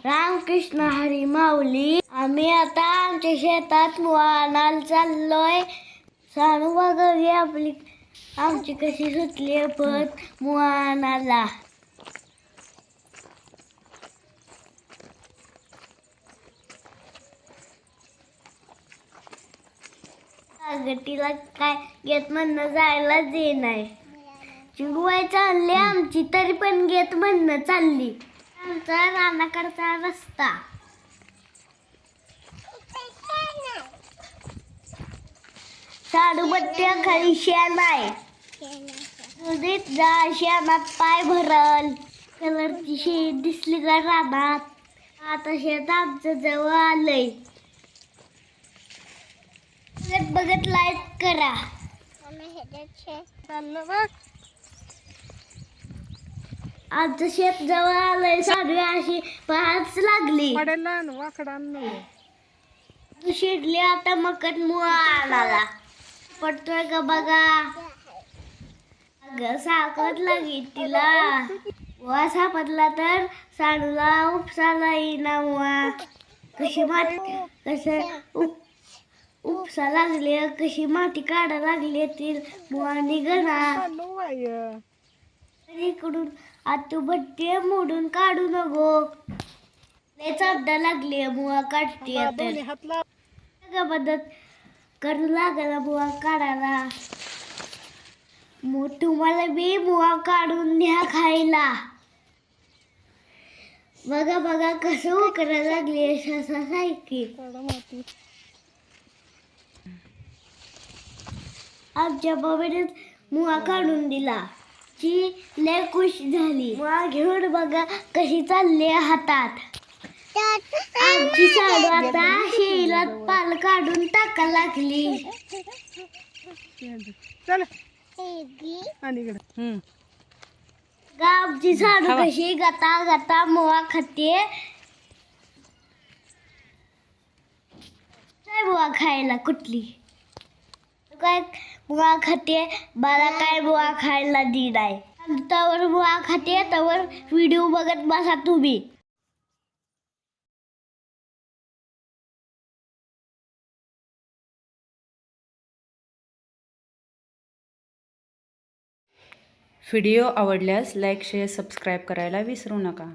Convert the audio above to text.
रामकृष्ण हरी माऊली. आम्ही आता आमच्या शेतात वाहनाला चाललोय. सांगू बघा आपली आमची कशी सुटली पत वाहनाला. तिला काय घेत म्हणणं जायला दे नाही. चिंगवाय चालली आमची तरी पण घेत म्हणणं चालली. आमचा रानाकडचा रस्ता. साडूबट्ट्या खाली शेण आहे. नदीत जा शेणात पाय भरल. कलरची शेत दिसली का रानात. आता शेत आमचं जवळ आलंय. बघत बघत लाईक करा. आमचं शेत जवळ आलंय. साडू अशी पाहाच लागली. शिडली आता मकट मुळा आणाला. पडतोय का बघा. अगं साखर लागली तिला. वा सापडला तर साडूला उपसाला येईना. मुळा कशी माती कसं उपसा लागली. कशी माती काढा लागली ती मुळा निघणार. इकडून आतू बट्टी मोडून काढू नको. लयच अड्डा लागली मुळा काढते तर मदत करू लागला मुळा काढायला. तुम्हाला बी मुळा काढून न्या खायला. बघा बघा कसं उकरायला लागली सारखी. आमच्या बाबाने मुळा काढून दिला. ची लय खुश झाली. मुळा घेऊन बघा कशी चालली हातात. आमची साडू आता शेळीला पाल काढून टाका लागली. आमची साडू कशी गता गता मुळा खाते. काय मुळा खायला कुठली काय मुळा खाते. मला काय मुळा खायला दी नाही. तवर मुळा खाते तवर व्हिडिओ बघत बसा तुम्ही. व्हिडिओ आवडल्यास लाईक शेअर सबस्क्राईब करायला विसरू नका.